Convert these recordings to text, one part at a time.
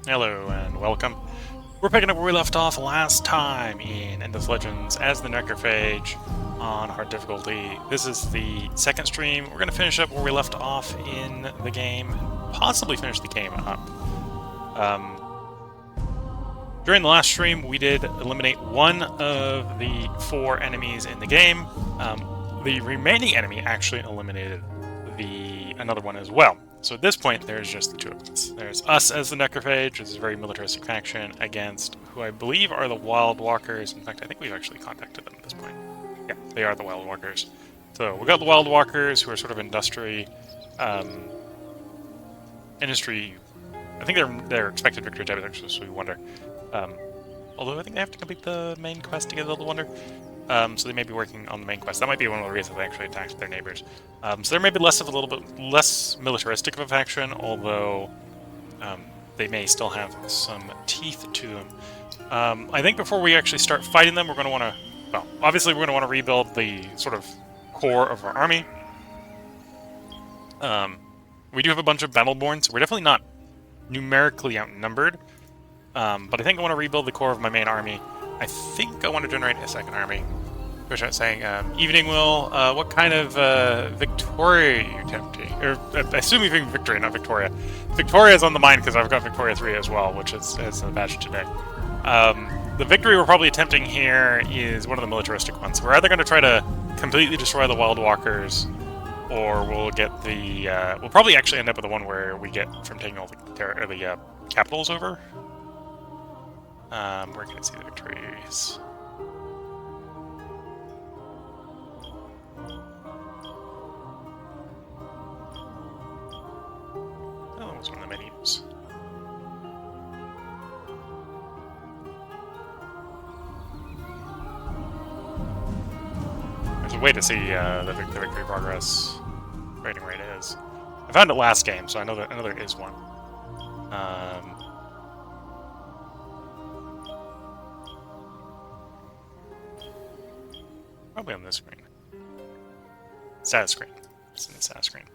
Hello and welcome. We're picking up where we left off last time in Endless Legends as the Necrophage on hard difficulty. This is the second stream. We're going to finish up where we left off in the game, possibly finish the game up. During the last stream, we did eliminate one of the 4 enemies in the game. The remaining enemy actually eliminated another one as well. So at this point, there's just the 2 of us. There's us as the Necrophage, which is a very militaristic faction, against who I believe are the Wild Walkers. In fact, I think we've actually contacted them at this point. Yeah, they are the Wild Walkers. So we got the Wild Walkers, who are sort of industry. I think they're expected victory type, so we wonder. Although I think they have to complete the main quest to get the Wonder. So they may be working on the main quest. That might be one of the reasons they actually attacked their neighbors. So there may be a little bit less militaristic of a faction, although they may still have some teeth to them. I think before we actually start fighting them, we're going to want to... Well, obviously we're going to want to rebuild the sort of core of our army. We do have a bunch of Battleborn, so we're definitely not numerically outnumbered. But I think I want to rebuild the core of my main army. I think I want to generate a second army. Which I'm saying, Evening Will, what kind of Victoria are you attempting? Or, I assume you're thinking Victoria, not Victoria. Victoria's on the mind because I've got Victoria 3 as well, which is a badge today. The victory we're probably attempting here is one of the militaristic ones. We're either going to try to completely destroy the Wild Walkers, or we'll get the... we'll probably actually end up with the one where we get from taking all the capitals over. Where can I see the victories? Oh, that was one of the menus. There's a way to see the victory progress rating rate is. I found it last game, so I know there is one. Probably on this screen. Status screen. It's in the status screen.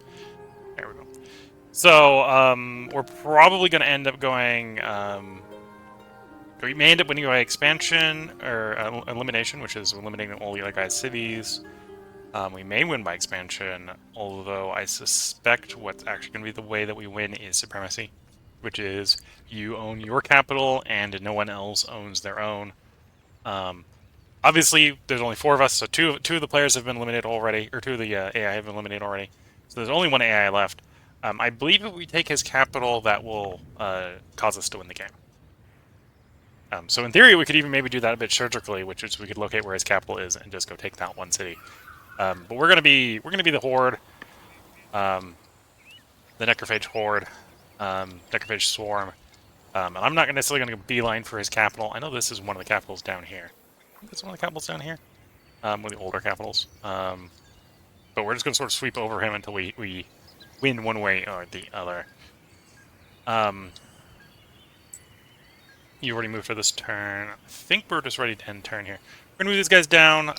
There we go. So, we're probably going to end up going... we may end up winning by expansion, or elimination, which is eliminating all the other guys' cities. We may win by expansion, although I suspect what's actually going to be the way that we win is supremacy, which is you own your capital and no one else owns their own. Obviously, there's only 4 of us, so two of the players have been eliminated already, or 2 of the AI have been eliminated already. So there's only 1 AI left. I believe if we take his capital, that will cause us to win the game. So in theory, we could even maybe do that a bit surgically, which is we could locate where his capital is and just go take that one city. But we're gonna be the Horde, the Necrophage Horde, Necrophage Swarm, and I'm not necessarily gonna go beeline for his capital. I know this is one of the capitals down here. That's one of the capitals down here. One of the older capitals. But we're just going to sort of sweep over him until we win one way or the other. You already moved for this turn. I think we're just ready to end turn here. We're going to move these guys down.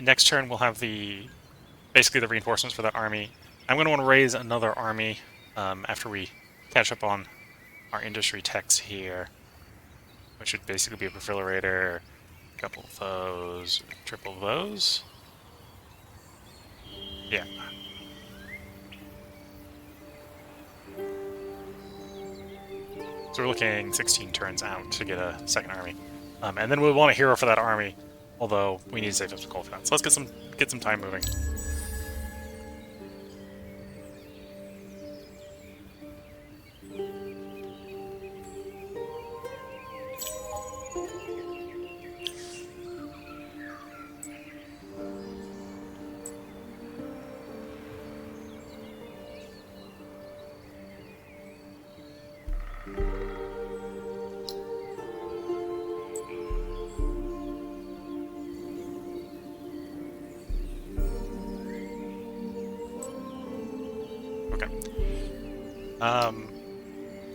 Next turn we'll have basically the reinforcements for that army. I'm going to want to raise another army after we catch up on our industry techs here. Which should basically be a Perfilator. Couple of those, triple those. Yeah. So we're looking 16 turns out to get a second army, and then we want a hero for that army. Although we need to save up some gold for that. So let's get some time moving.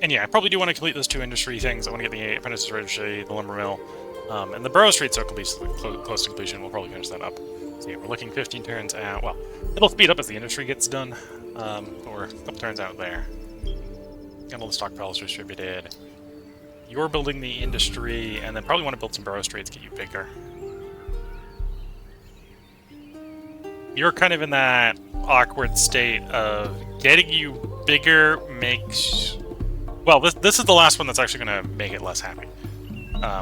And yeah, I probably do want to complete those 2 industry things. I want to get the Apprentices Registry, the Lumber Mill, and the Burrow Street, so it'll be close to completion. We'll probably finish that up. So yeah, we're looking 15 turns out. Well, it'll speed up as the industry gets done, but we're a couple turns out there. Got all the stockpiles distributed. you're building the industry, and then probably want to build some burrow streets, get you bigger. You're kind of in that awkward state of getting you bigger makes... Well, this is the last one that's actually going to make it less happy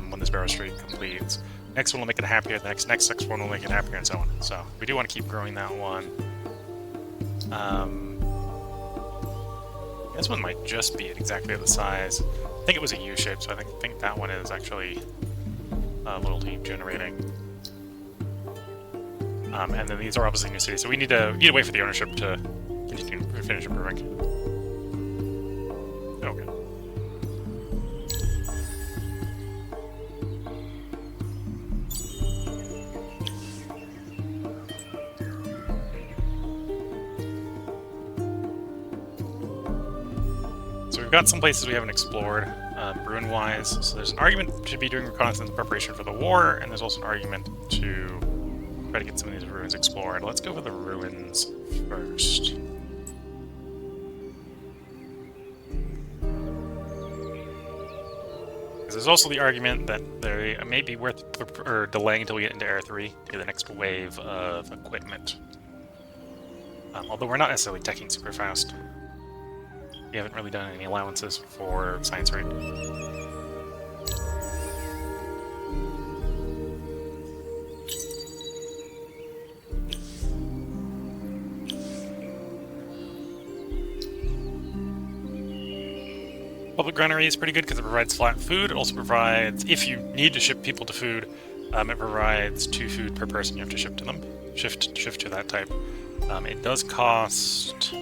when this burrow street completes. Next one will make it happier, the next one will make it happier, and so on. So we do want to keep growing that one. This one might just be exactly the size. I think it was a U shape, so I think that one is actually loyalty generating. And then these are obviously new cities, so we need to wait for the ownership to continue to finish improving. Okay. So we've got some places we haven't explored, ruin-wise. So there's an argument to be doing reconnaissance in preparation for the war, and there's also an argument to try to get some of these ruins explored. Let's go for the ruins first. Because there's also the argument that they may be worth delaying until we get into Era 3 to get the next wave of equipment. Although we're not necessarily teching super fast. We haven't really done any allowances for science rate. Public granary is pretty good because it provides flat food. It also provides, if you need to ship people to food, it provides 2 food per person you have to ship to them. Shift to that type. It does cost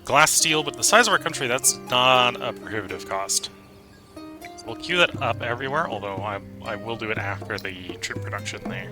glass steel, but the size of our country, that's not a prohibitive cost. So we'll queue that up everywhere, although I will do it after the troop production there.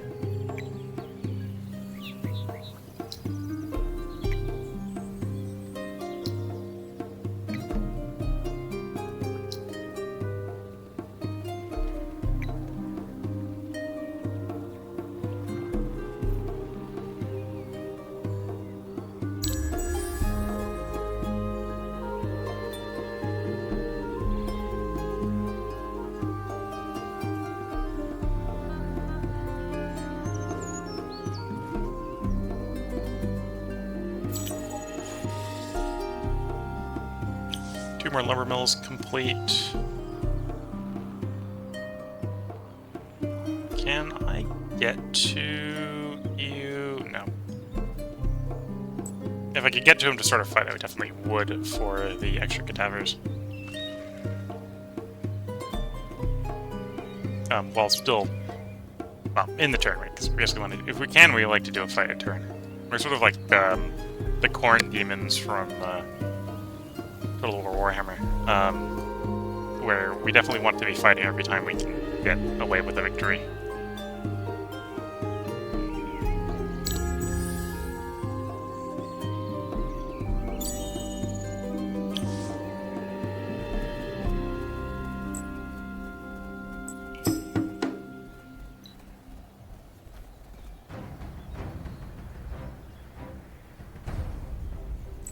More lumber mills complete. Can I get to you? No. If I could get to him to start a fight, I definitely would for the extra cadavers. While still, well, in the turn, right? Because we basically want to, if we can, we like to do a fight a turn. We're sort of like the corn demons from Total War Warhammer, where we definitely want to be fighting every time we can get away with a victory.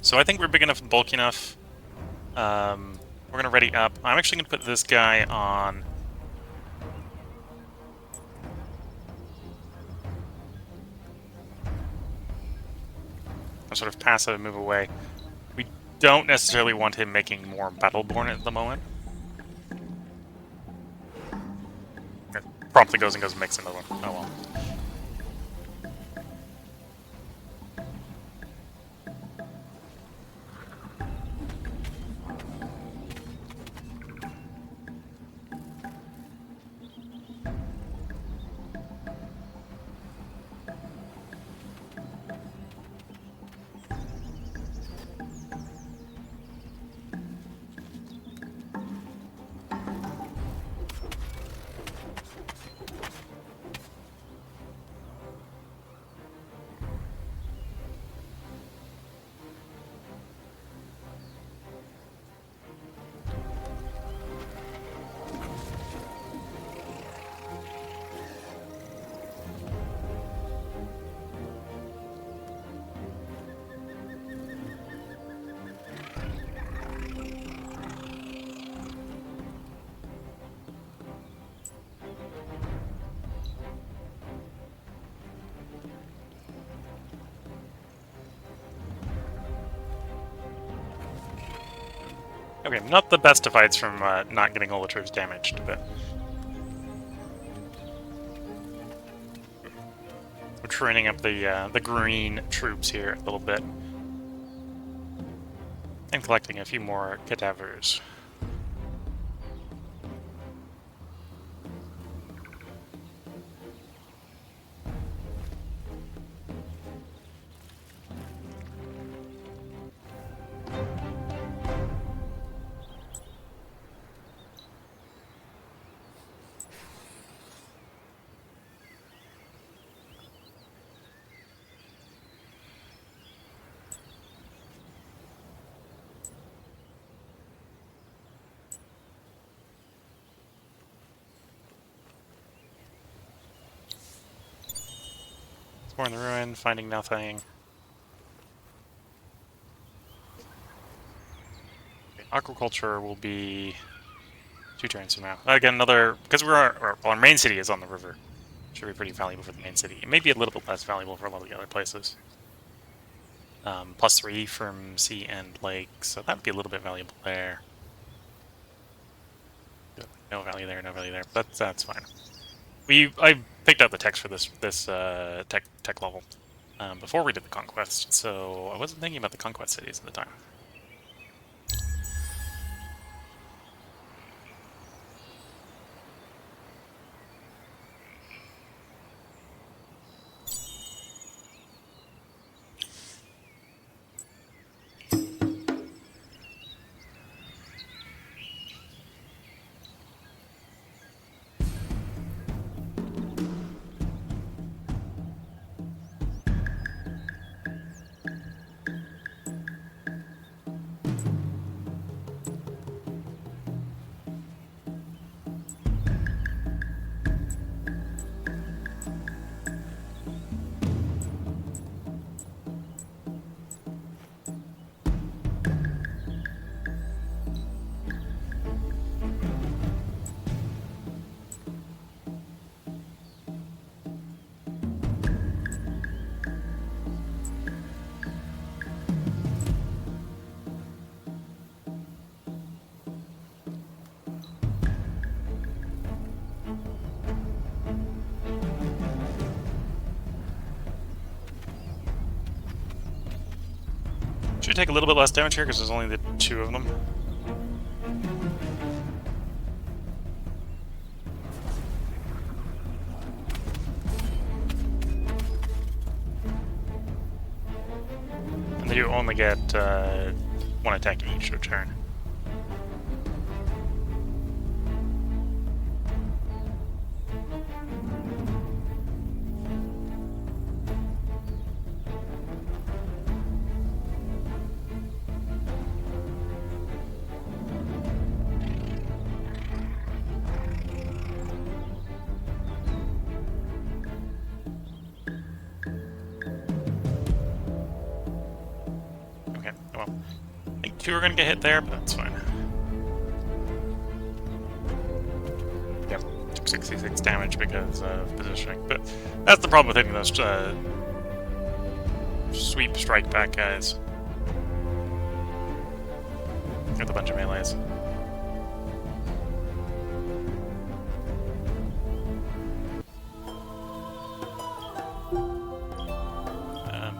So I think we're big enough and bulky enough. We're gonna ready up. I'm actually gonna put this guy on a sort of passive move away. We don't necessarily want him making more Battleborn at the moment. It promptly goes and makes another one. Oh well. Okay, not the best of fights from not getting all the troops damaged, but we're training up the green troops here a little bit and collecting a few more cadavers. Exploring the ruin, finding nothing. Okay, aquaculture will be 2 turns from now. Again, another, because our main city is on the river. Should be pretty valuable for the main city. It may be a little bit less valuable for a lot of the other places. +3 from sea and lake, so that would be a little bit valuable there. No value there, no value there, but that's fine. I picked out the text for this tech level before we did the conquest, so I wasn't thinking about the conquest cities at the time. Should take a little bit less damage here because there's only the 2 of them. And they do only get 1 attack in each turn. Okay, well, I think 2 are going to get hit there, but that's fine. Yep, took 66 damage because of positioning, but that's the problem with hitting those sweep strike back guys with a bunch of melees.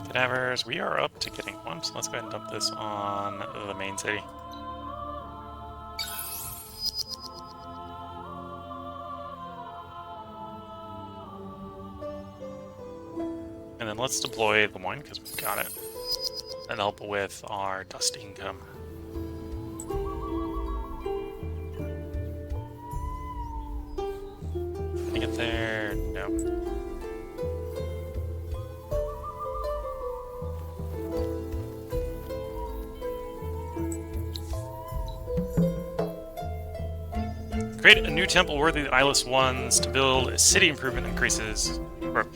Cadavers, we are up to getting 1, so let's go ahead and dump this on the main city. And then let's deploy the one, because we've got it. That'll help with our dust income. Can I get there? No. Create a new temple worthy of the eyeless ones to build a city improvement increases. Or,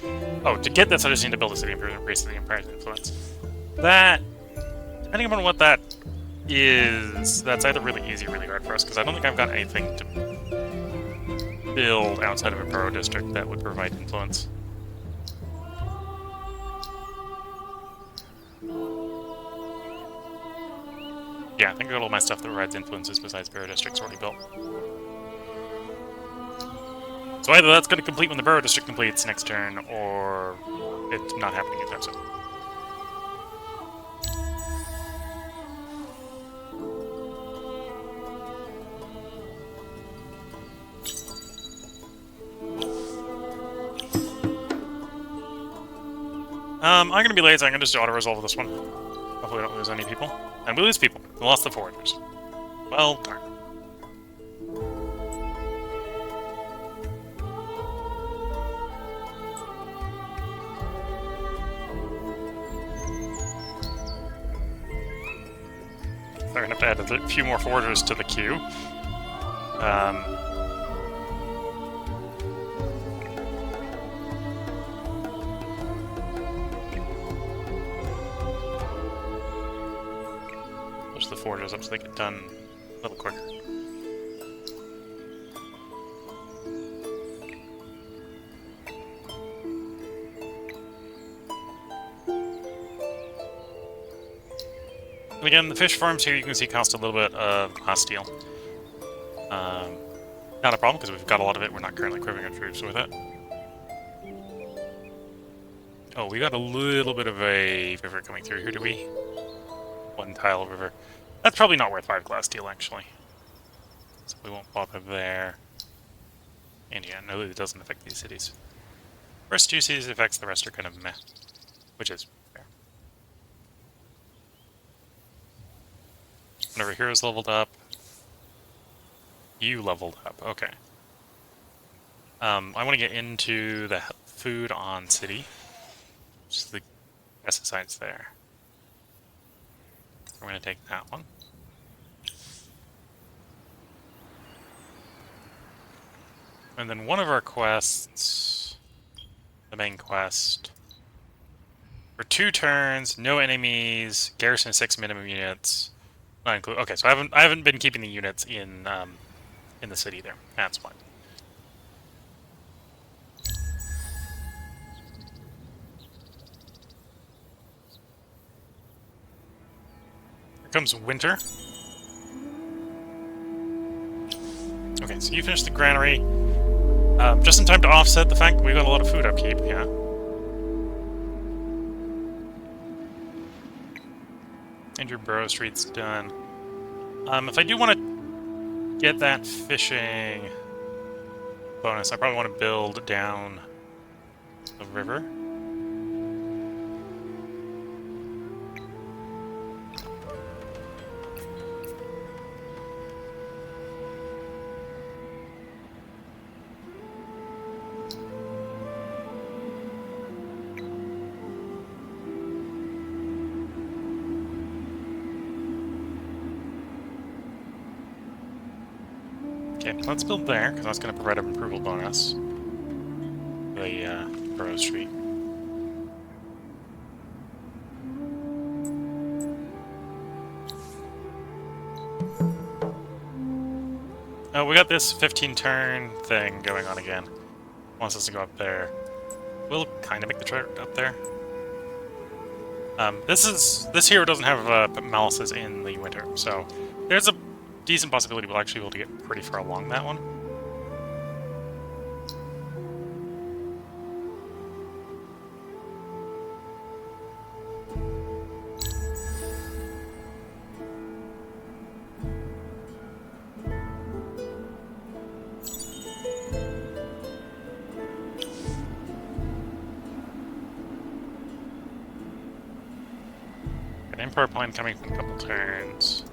oh, to get this, I just need to build a city improvement increases the Empire's influence. That, depending upon what that is, that's either really easy or really hard for us, because I don't think I've got anything to build outside of a borough district that would provide influence. Yeah, I think I got all my stuff that provides influences besides Barrow District's already built. So either that's going to complete when the Barrow District completes next turn, or it's not happening anytime soon. I'm going to be lazy. I'm going to just auto-resolve this one. Hopefully we don't lose any people. And we lose people. We lost the foragers. Well, darn. They're going to have to add a few more foragers to the queue. Push the foragers up so they get done a little quicker. And again, the fish farms here you can see cost a little bit of glass steel. Not a problem because we've got a lot of it. We're not currently equipping our troops with it. Oh, we got a little bit of a river coming through here, do we? One tile river. That's probably not worth 5 glass steel, actually. So we won't bother there. And yeah, no, it doesn't affect these cities. First 2 cities affects, the rest are kind of meh. Which is fair. Whenever heroes leveled up. You leveled up, okay. I want to get into the food on city. Just the pesticides there. We're going to take that one. And then one of our quests, the main quest, for 2 turns, no enemies, garrison 6 minimum units, not include. Okay, so I haven't been keeping the units in the city there. That's fine. Here comes winter. Okay, so you finished the granary. Just in time to offset the fact that we got a lot of food upkeep, yeah. And your Burrow Street's done. If I do want to get that fishing bonus, I probably want to build down the river. Okay, let's build there, because that's going to provide an approval bonus. The Burrow Street. Oh, we got this 15-turn thing going on again. Wants us to go up there. We'll kind of make the trip up there. This hero doesn't have malices in the winter, so there's a decent possibility we'll actually be able to get pretty far along that one. An Empire Plan coming from a couple turns.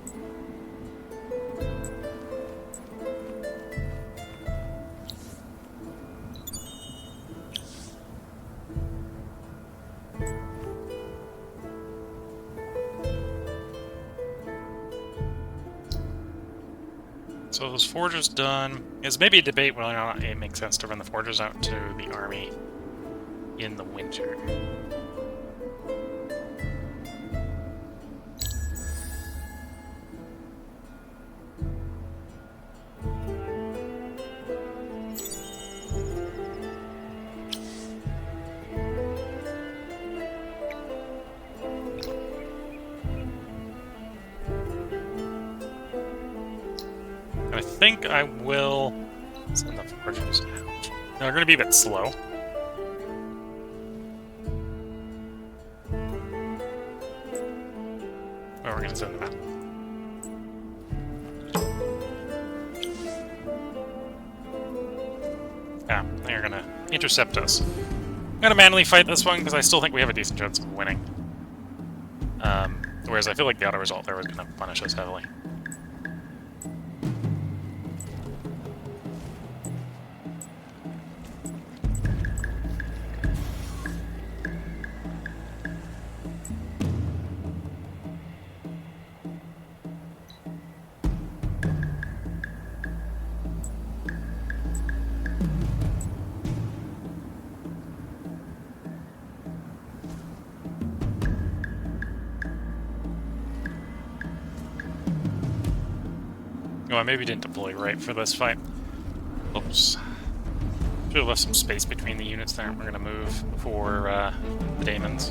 So those forgers done. It's maybe a debate whether or not it makes sense to run the forgers out to the army in the winter. I think I will send the forgers out. They're going to be a bit slow. Oh, we're going to send them out. Yeah, they're going to intercept us. I'm going to manually fight this one because I still think we have a decent chance of winning. Whereas I feel like the auto result there was going to punish us heavily. Oh, I maybe didn't deploy right for this fight. Oops. Should have left some space between the units there. We're going to move for the daemons.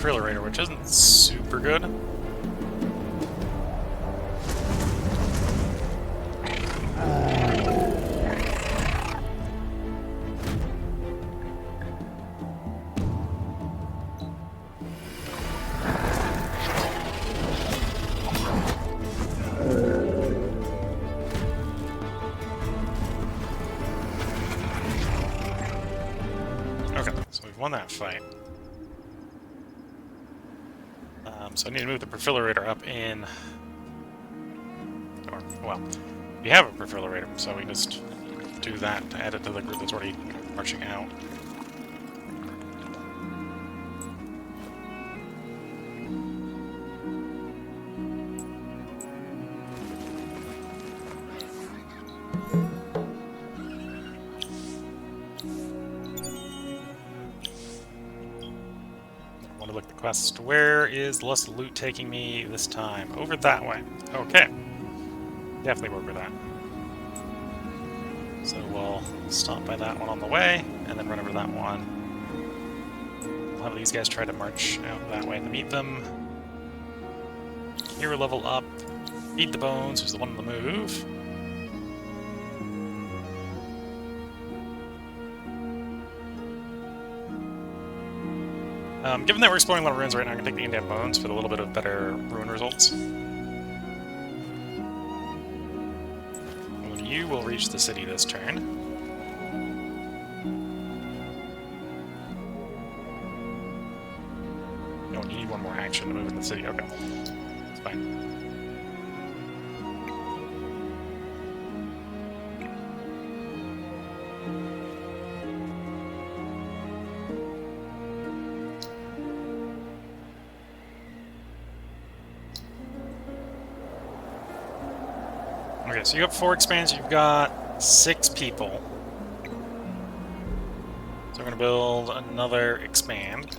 Defibrillator, which isn't super good. Okay, so we've won that fight. So I need to move the Defibrillator up in... Or, well, we have a Defibrillator, so we just do that to add it to the group that's already marching out. Quest. Where is less loot taking me this time? Over that way. Okay. Definitely work with that. So we'll stop by that one on the way, and then run over that one. We'll have these guys try to march out that way to meet them. Hero level up. Feed the bones, who's the one on the move. Given that we're exploring a lot of ruins right now, I'm going to take the Indian Bones for a little bit of better ruin results. And you will reach the city this turn. No, you need one more action to move in the city. Okay. It's fine. Okay, so you have 4 expands, you've got 6 people. So we're going to build another expand.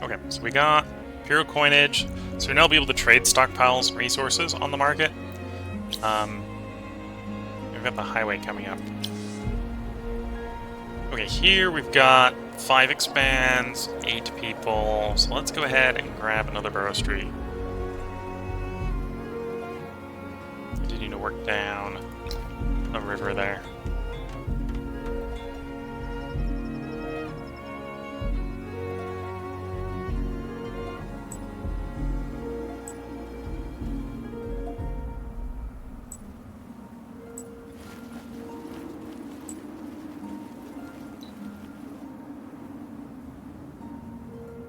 Okay, so we got Imperial coinage, so we'll now be able to trade stockpiles and resources on the market. We've got the highway coming up. Okay, here we've got 5 expands, 8 people, so let's go ahead and grab another borough street. Continue to work down the river there.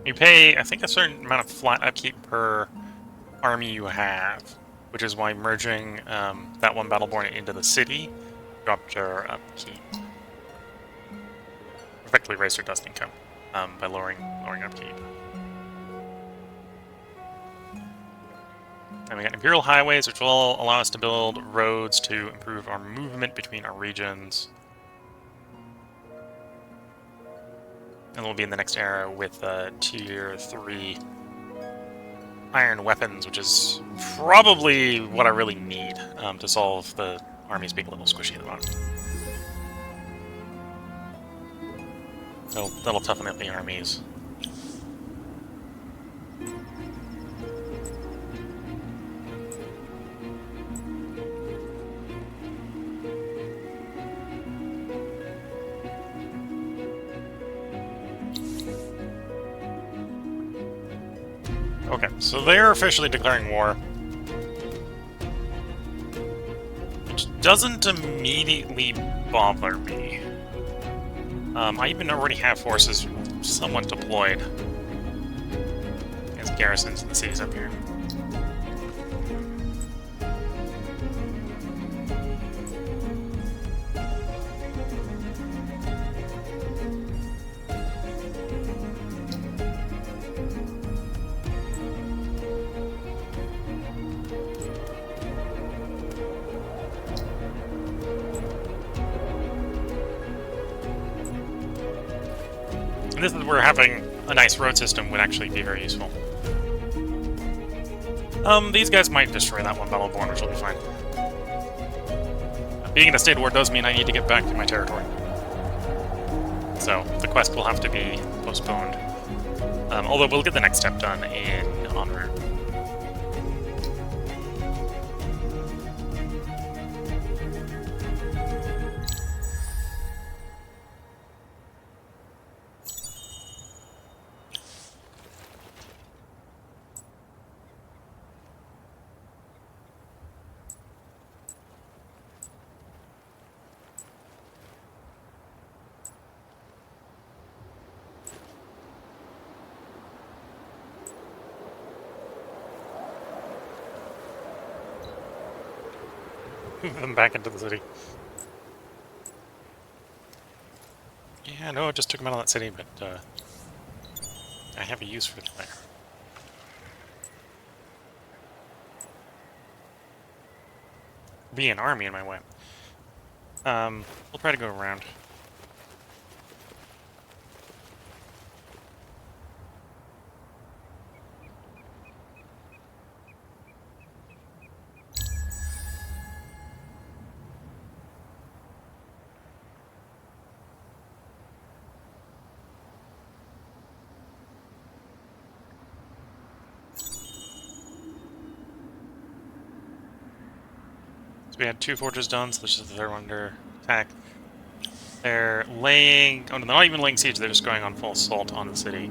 You pay, I think, a certain amount of flat upkeep per army you have, which is why merging that one Battleborn into the city dropped your upkeep. Effectively raised your dust income by lowering upkeep. And we got Imperial highways, which will allow us to build roads to improve our movement between our regions. And we'll be in the next era with tier 3 iron weapons, which is probably what I really need to solve the armies being a little squishy at the moment. That'll toughen up the armies. Okay, so they're officially declaring war. Which doesn't immediately bother me. I even already have forces somewhat deployed as garrisons in the cities up here. And this is where having a nice road system would actually be very useful. These guys might destroy that one Battleborn, which will be fine. Being in a state of war does mean I need to get back to my territory. So, the quest will have to be postponed. Although we'll get the next step done in en route. Move them back into the city. Yeah, no, it just took them out of that city, but I have a use for them there. Be an army in my way. We'll try to go around. We had 2 forges done, so this is the third one under attack. They're laying... Oh, no, they're not even laying siege, they're just going on full assault on the city.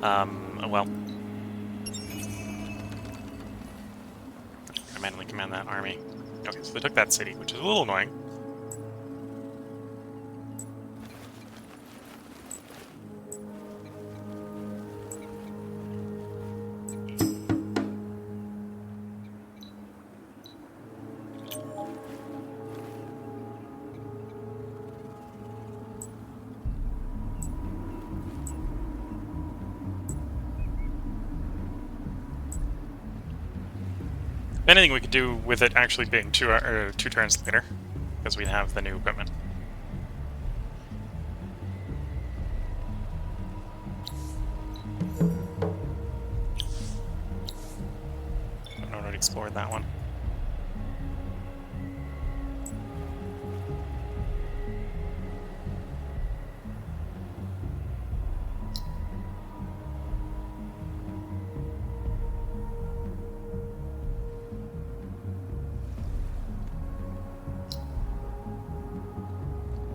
Well. I manually command that army. Okay, so they took that city, which is a little annoying. Anything we could do with it actually being two turns later, because we have the new equipment. explored that one.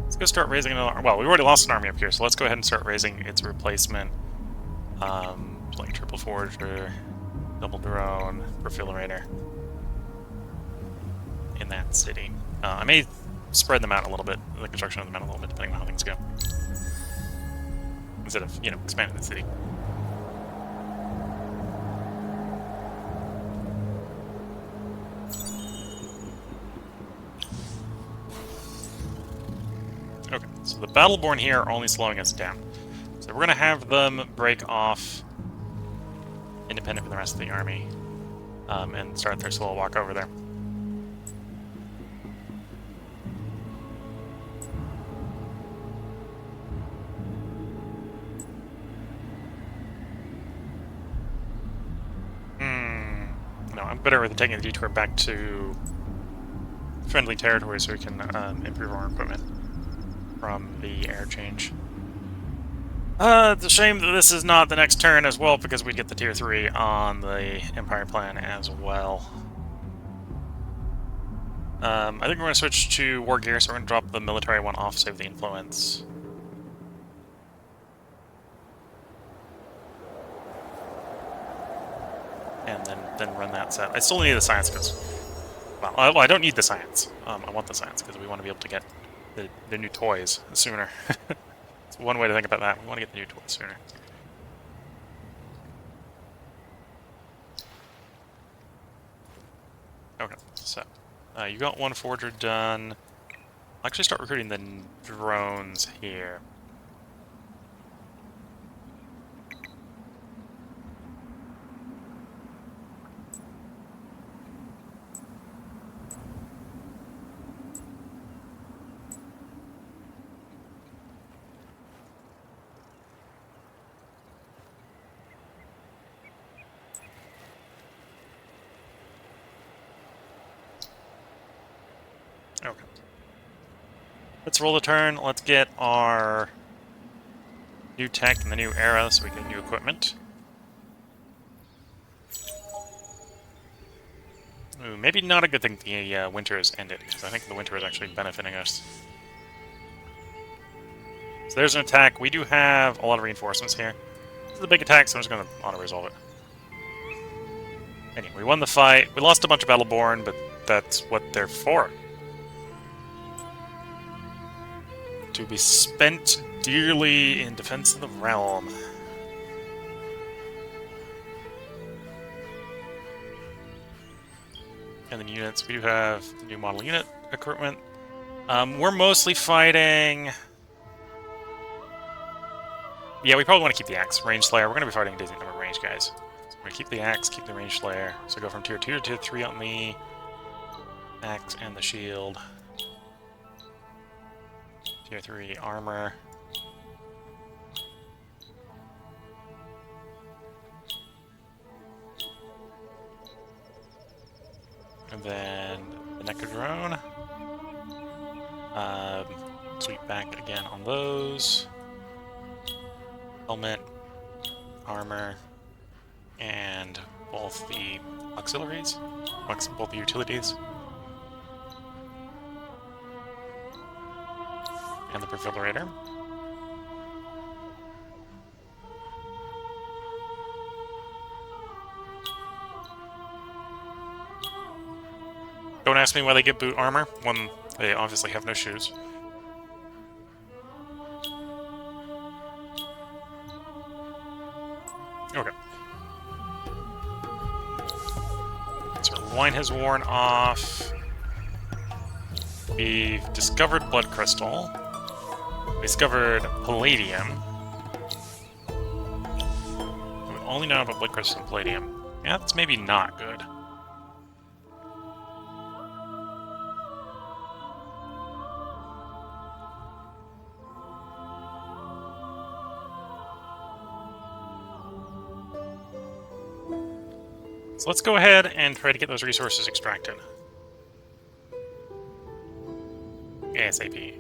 Let's go start raising another... Well, we already lost an army up here, so let's go ahead and start raising its replacement. Like triple forger, double drone, perfilator in that city. I may spread them out a little bit, the construction of them out a little bit, depending on how things go. Instead of, you know, expanding the city. Okay, so the Battleborn here are only slowing us down. So we're going to have them break off independent from the rest of the army and start their slow walk over there. No, I'm better with taking the detour back to friendly territory so we can improve our equipment from the air change. It's a shame that this is not the next turn as well, because we'd get the tier 3 on the Empire plan as well. I think we're going to switch to war gear, so we're going to drop the military one off, save the influence. And then run that set. I still need the science because... Well, I don't need the science. I want the science because we want to be able to get the new toys sooner. It's one way to think about that. We want to get the new toys sooner. Okay, so you got one forger done. I'll actually start recruiting the drones here. Okay. Let's roll a turn. Let's get our new tech in the new era so we get new equipment. Ooh, maybe not a good thing the winter has ended, because I think the winter is actually benefiting us. So there's an attack. We do have a lot of reinforcements here. This is a big attack, so I'm just going to auto-resolve it. Anyway, we won the fight. We lost a bunch of Battleborn, but that's what they're for. To be spent dearly in defense of the realm. And then units, we do have the new model unit equipment. We're mostly fighting... Yeah, we probably want to keep the axe. Range Slayer. We're going to be fighting a decent number of range guys. So we're going to keep the axe, keep the Range Slayer. So go from tier 2 to tier 3 on the axe and the shield. Tier 3 armor. And then the Necrodrone. Sweep back again on those. Helmet, armor, and both the auxiliaries, both the utilities. And the perfilator. Don't ask me why they get boot armor when they obviously have no shoes. Okay. So our wine has worn off. We've discovered blood crystal. We discovered palladium. We only know about blood crystal and palladium. Yeah, that's maybe not good. So let's go ahead and try to get those resources extracted. ASAP.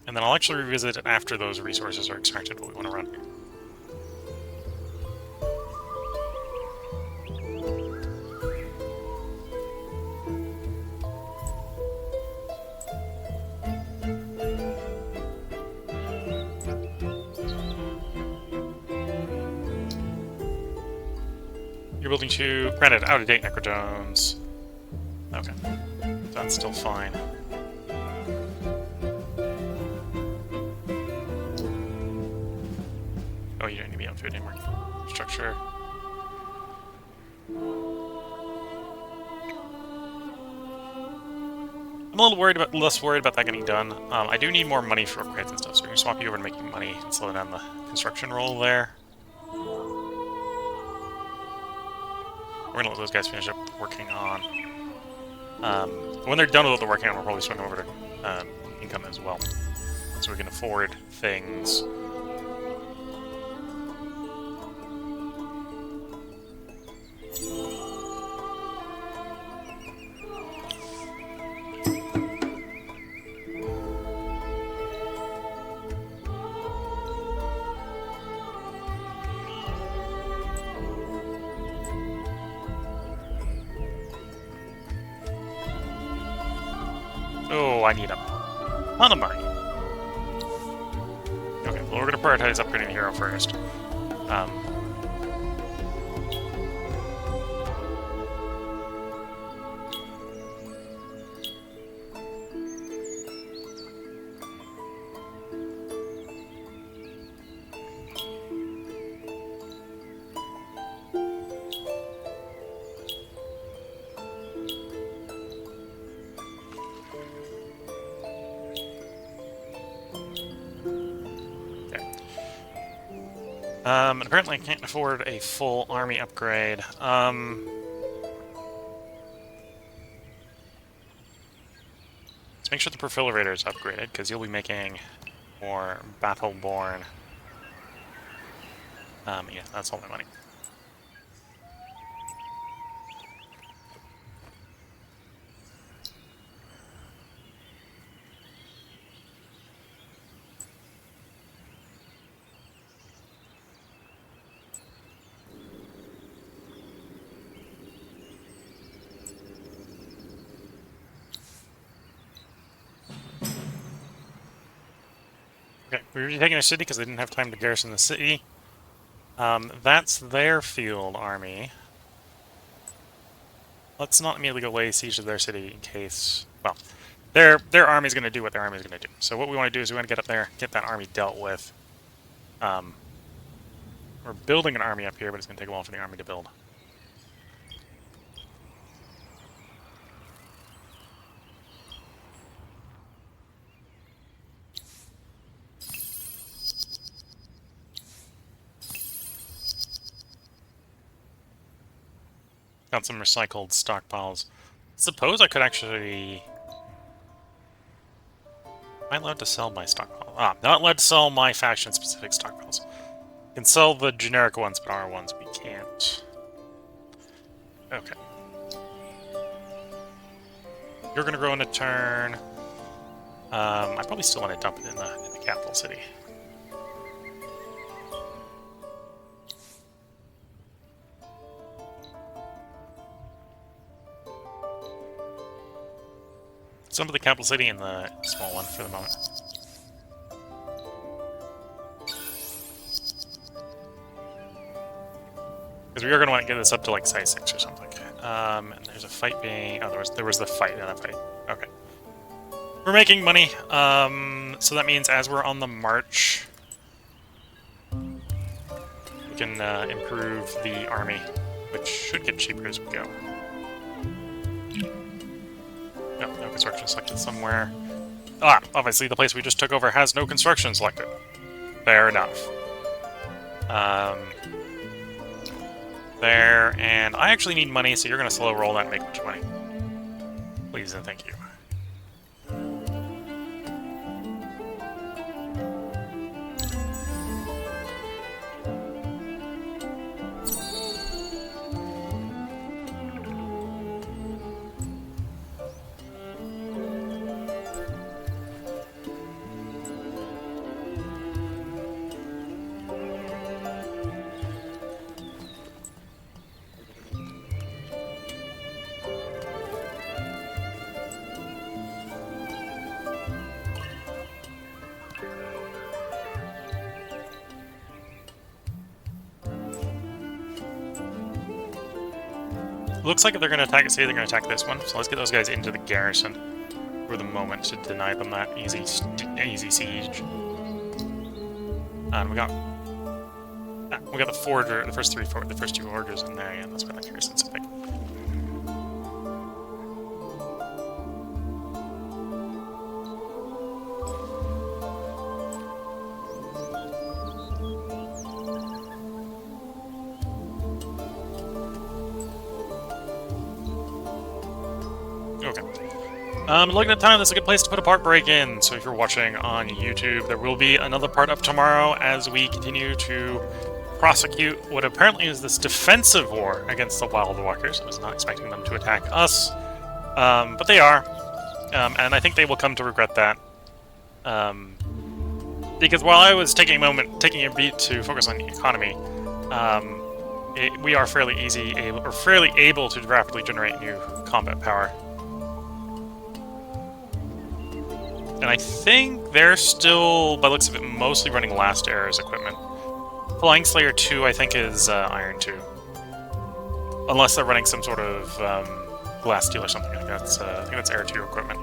And then I'll actually revisit it after those resources are extracted, what we want to run here. You're building 2, granted, out-of-date necrodomes. Okay. That's still fine. Oh, you don't need to be up to it anymore. Structure. I'm a little worried about, less worried about that getting done. I do need more money for upgrades and stuff, so we're gonna swap you over to making money and slow down the construction roll there. We're gonna let those guys finish up working on. When they're done with what they're working on, we'll probably swing over to income as well, so we can afford things. Oh, I need a ton of money. Okay, well, we're going to prioritize upgrading the hero first. And apparently I can't afford a full army upgrade. Let's make sure the Perfilator is upgraded, because you'll be making more Battleborn. Yeah, that's all my money. Okay, we were taking a city because they didn't have time to garrison the city. That's their field army. Let's not immediately go lay siege to their city in case... Well, their army's going to do what their army's going to do. So what we want to do is we want to get up there, get that army dealt with. We're building an army up here, but it's going to take a while for the army to build. Got some recycled stockpiles. Suppose I could actually... Am I allowed to sell my stockpile? Ah, not allowed to sell my faction-specific stockpiles. Can sell the generic ones, but our ones we can't. Okay. You're gonna grow in a turn. I probably still want to dump it in the capital city. Some of the capital city and the small one for the moment. Because we are going to want to get this up to like size 6 or something. And there's a fight being... Oh, there was the fight in that fight. Okay. We're making money. So that means as we're on the march, we can improve the army, which should get cheaper as we go. Yep, no construction selected somewhere. Ah, obviously the place we just took over has no construction selected. Fair enough. There, and I actually need money, so you're going to slow roll that and make a bunch of money. Please and thank you. looks like if they're going to attack, say they're going to attack this one. So let's get those guys into the garrison for the moment to deny them that easy siege. And we got the forger, the first two forgers in there. Yeah, that's what I'm curious. That's big. Okay. Looking at time, that's a good place to put a part break in. So if you're watching on YouTube, there will be another part up tomorrow as we continue to prosecute what apparently is this defensive war against the Wild Walkers. I was not expecting them to attack us, but they are, and I think they will come to regret that. Because while I was taking a beat to focus on the economy, we are fairly able to rapidly generate new combat power. And I think they're still, by the looks of it, mostly running Last Era's equipment. Flying Slayer 2, I think, is Iron 2. Unless they're running some sort of Glass Steel or something like that. I think that's Era 2 equipment.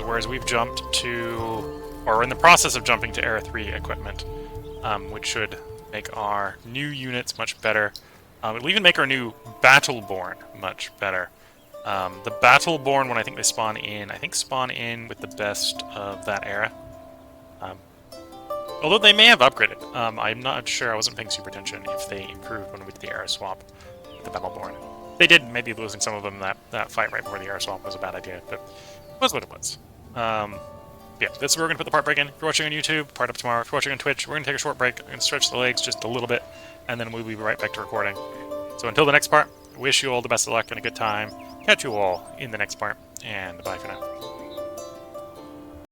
Whereas we've jumped to, or we're in the process of jumping to Era 3 equipment, which should make our new units much better. It'll even make our new Battleborn much better. The Battleborn, when I think they spawn in with the best of that era. Although they may have upgraded. I'm not sure, I wasn't paying super attention if they improved when we did the era swap with the Battleborn. They did, maybe losing some of them that fight right before the era swap was a bad idea, but it was what it was. Yeah, this is where we're going to put the part break in. If you're watching on YouTube, part up tomorrow. If you're watching on Twitch, we're going to take a short break. I'm going to stretch the legs just a little bit, and then we'll be right back to recording. So until the next part, wish you all the best of luck and a good time. Catch you all in the next part, and bye for now.